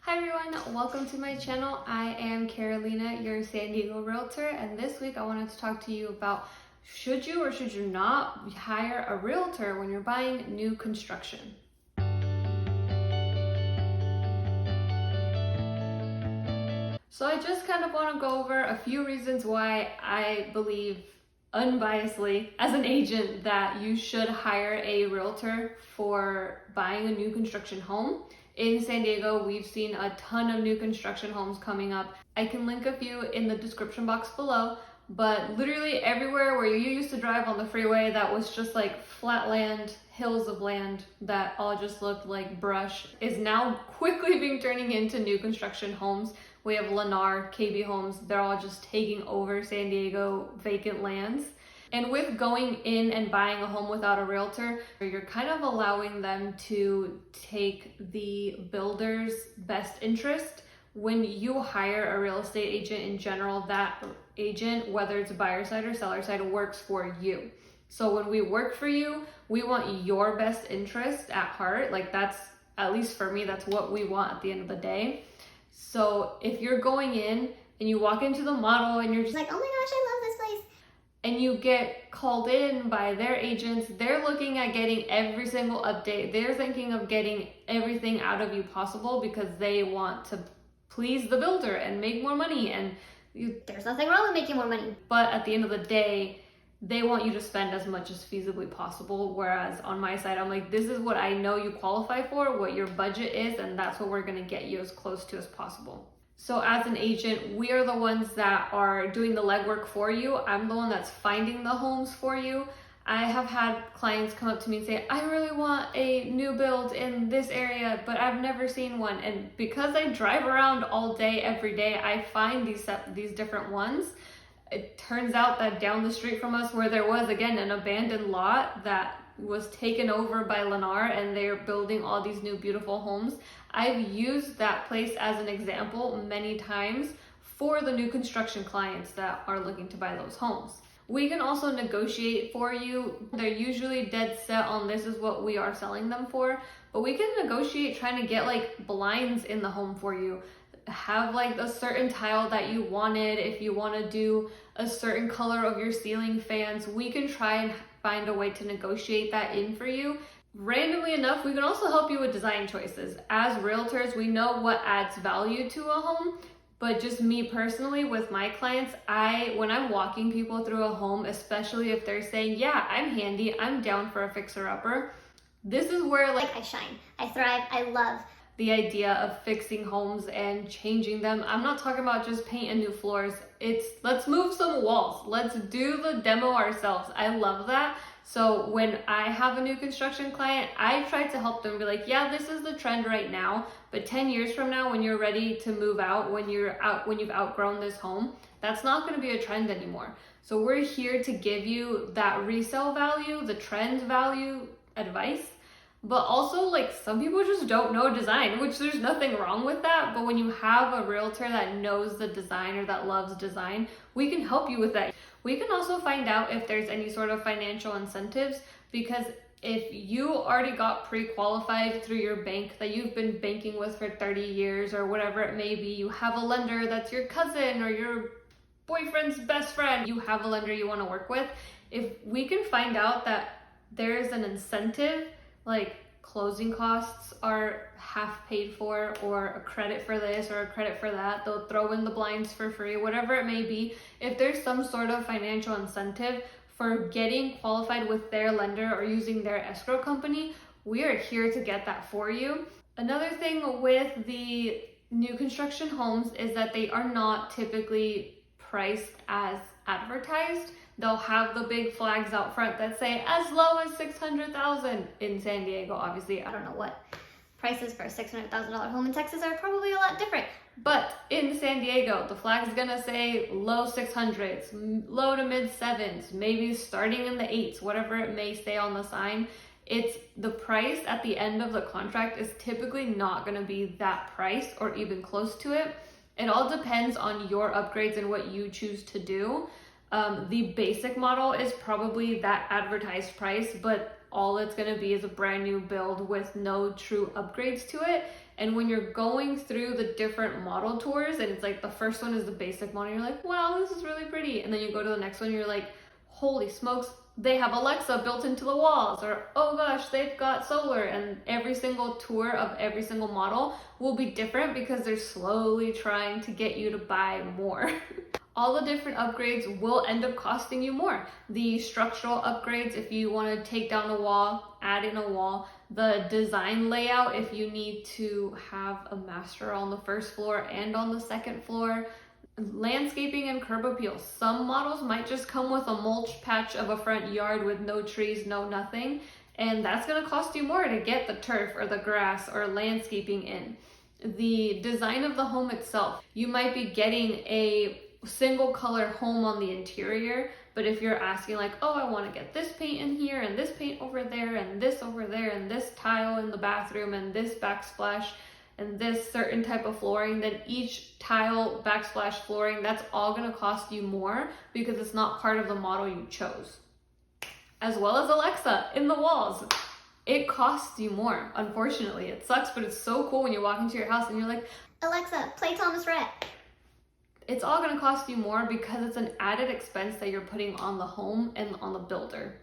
Hi everyone, welcome to my channel. I am Carolina, your San Diego realtor, and this week I wanted to talk to you about should you or should you not hire a realtor when you're buying new construction. So I just kind of want to go over a few reasons why I believe unbiasedly as an agent that you should hire a realtor for buying a new construction home. In San Diego, we've seen a ton of new construction homes coming up. I can link a few in the description box below, but literally everywhere where you used to drive on the freeway that was just like flat land, hills of land that all just looked like brush is now quickly being turning into new construction homes. We have Lennar, KB Homes, they're all just taking over San Diego vacant lands. And with going in and buying a home without a realtor, you're kind of allowing them to take the builder's best interest. When you hire a real estate agent in general, that agent, whether it's buyer side or seller side, works for you. So when we work for you, we want your best interest at heart. Like that's, at least for me, that's what we want at the end of the day. So if you're going in and you walk into the model and you're just like, oh my gosh, I love this place, and you get called in by their agents, they're looking at getting every single update. They're thinking of getting everything out of you possible because they want to please the builder and make more money. And there's nothing wrong with making more money. But at the end of the day, they want you to spend as much as feasibly possible. Whereas on my side, I'm like, this is what I know you qualify for, what your budget is, and that's what we're gonna get you as close to as possible. So as an agent, we are the ones that are doing the legwork for you. I'm the one that's finding the homes for you. I have had clients come up to me and say, I really want a new build in this area, but I've never seen one. And because I drive around all day, every day, I find these different ones. It turns out that down the street from us, where there was, again, an abandoned lot that was taken over by Lennar and they're building all these new beautiful homes. I've used that place as an example many times for the new construction clients that are looking to buy those homes. We can also negotiate for you. They're usually dead set on this is what we are selling them for, but we can negotiate trying to get like blinds in the home for you. Have like a certain tile that you wanted. If you want to do a certain color of your ceiling fans, we can try and find a way to negotiate that in for you. Randomly enough, we can also help you with design choices. As realtors, we know what adds value to a home, but just me personally with my clients, when I'm walking people through a home, especially if they're saying, yeah, I'm handy, I'm down for a fixer-upper, this is where like I shine, I thrive, I love the idea of fixing homes and changing them. I'm not talking about just paint and new floors. It's let's move some walls. Let's do the demo ourselves. I love that. So when I have a new construction client, I try to help them be like, yeah, this is the trend right now, but 10 years from now, when you're ready to move out, when you've outgrown this home, that's not going to be a trend anymore. So we're here to give you that resale value, the trend value advice. But also, like, some people just don't know design, which there's nothing wrong with that. But when you have a realtor that knows the design or that loves design, we can help you with that. We can also find out if there's any sort of financial incentives, because if you already got pre-qualified through your bank that you've been banking with for 30 years or whatever it may be, you have a lender that's your cousin or your boyfriend's best friend, you have a lender you want to work with. If we can find out that there's an incentive, like closing costs are half paid for, or a credit for this or a credit for that, they'll throw in the blinds for free, whatever it may be. If there's some sort of financial incentive for getting qualified with their lender or using their escrow company, we are here to get that for you. Another thing with the new construction homes is that they are not typically priced as advertised. They'll have the big flags out front that say as low as $600,000 in San Diego. Obviously, I don't know what prices for a $600,000 home in Texas are probably a lot different. But in San Diego, the flag's gonna say low 600s, low to mid 7s, maybe starting in the 8s, whatever it may say on the sign. It's the price at the end of the contract is typically not gonna be that price or even close to it. It all depends on your upgrades and what you choose to do. The basic model is probably that advertised price, but all it's going to be is a brand new build with no true upgrades to it. And when you're going through the different model tours, and it's like the first one is the basic model, you're like, wow, this is really pretty. And then you go to the next one, you're like, holy smokes, they have Alexa built into the walls, or oh gosh, they've got solar. And every single tour of every single model will be different because they're slowly trying to get you to buy more. All the different upgrades will end up costing you more. The structural upgrades, if you want to take down a wall, add in a wall. The design layout, if you need to have a master on the first floor and on the second floor. Landscaping and curb appeal. Some models might just come with a mulch patch of a front yard with no trees, no nothing. And that's going to cost you more to get the turf or the grass or landscaping in. The design of the home itself. You might be getting a single color home on the interior, but if you're asking like, oh, I want to get this paint in here and this paint over there and this over there and this tile in the bathroom and this backsplash and this certain type of flooring, then each tile, backsplash, flooring, that's all going to cost you more because it's not part of the model you chose. As well as Alexa in the walls. It costs you more, unfortunately. It sucks, but it's so cool when you walk into your house and you're like, Alexa, play Thomas Rhett. It's all going to cost you more because it's an added expense that you're putting on the home and on the builder.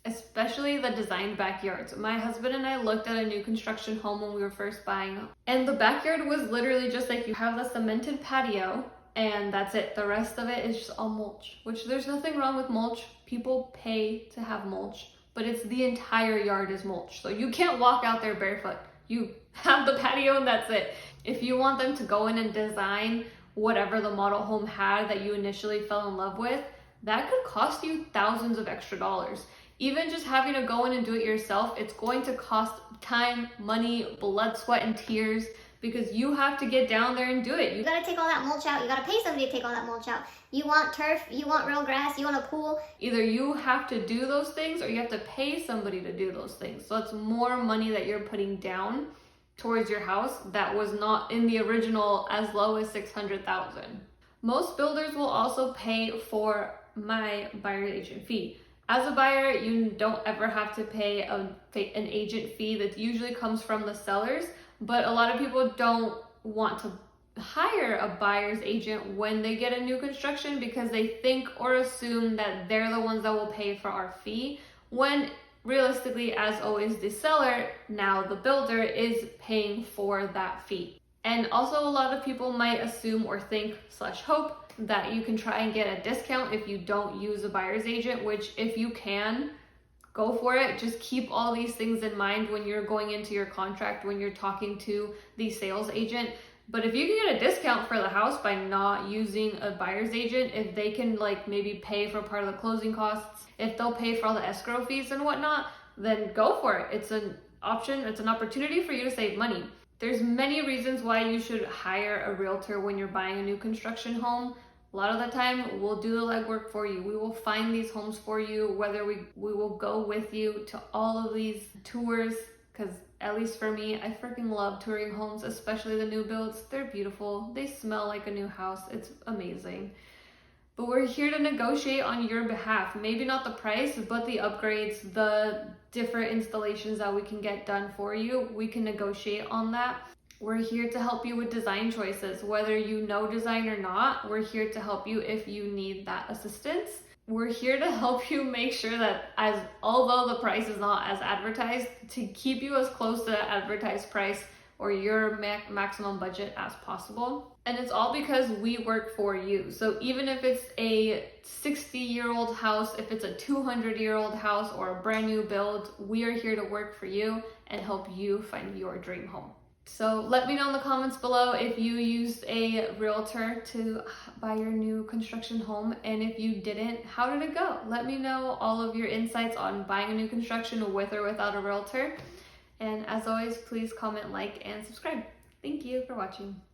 Especially the designed backyards. My husband and I looked at a new construction home when we were first buying, and the backyard was literally just like you have the cemented patio and that's it. The rest of it is just all mulch, which there's nothing wrong with mulch. People pay to have mulch, but it's the entire yard is mulch. So you can't walk out there barefoot. You have the patio and that's it. If you want them to go in and design whatever the model home had that you initially fell in love with, that could cost you thousands of extra dollars. Even just having to go in and do it yourself, it's going to cost time, money, blood, sweat, and tears because you have to get down there and do it. You gotta take all that mulch out. You gotta pay somebody to take all that mulch out. You want turf, you want real grass, you want a pool. Either you have to do those things or you have to pay somebody to do those things. So it's more money that you're putting down towards your house that was not in the original as low as $600,000. Most builders will also pay for my buyer's agent fee. As a buyer, you don't ever have to pay an agent fee that usually comes from the sellers, but a lot of people don't want to hire a buyer's agent when they get a new construction because they think or assume that they're the ones that will pay for our fee, when realistically, as always, the seller, now the builder, is paying for that fee. And also a lot of people might assume or think / hope that you can try and get a discount if you don't use a buyer's agent, which if you can, go for it. Just keep all these things in mind when you're going into your contract, when you're talking to the sales agent. But if you can get a discount for the house by not using a buyer's agent, if they can like maybe pay for part of the closing costs, if they'll pay for all the escrow fees and whatnot, then go for it. It's an option, it's an opportunity for you to save money. There's many reasons why you should hire a realtor when you're buying a new construction home. A lot of the time, we'll do the legwork for you. We will find these homes for you, whether we will go with you to all of these tours, because at least for me, I freaking love touring homes, especially the new builds. They're beautiful. They smell like a new house. It's amazing. But we're here to negotiate on your behalf. Maybe not the price, but the upgrades, the different installations that we can get done for you. We can negotiate on that. We're here to help you with design choices. Whether you know design or not, we're here to help you if you need that assistance. We're here to help you make sure that although the price is not as advertised, to keep you as close to that advertised price or your maximum budget as possible. And it's all because we work for you. So even if it's a 60-year-old house, if it's a 200-year-old house or a brand new build, we are here to work for you and help you find your dream home. So let me know in the comments below if you used a realtor to buy your new construction home, and if you didn't, how did it go? Let me know all of your insights on buying a new construction with or without a realtor. And as always, please comment, like, and subscribe. Thank you for watching.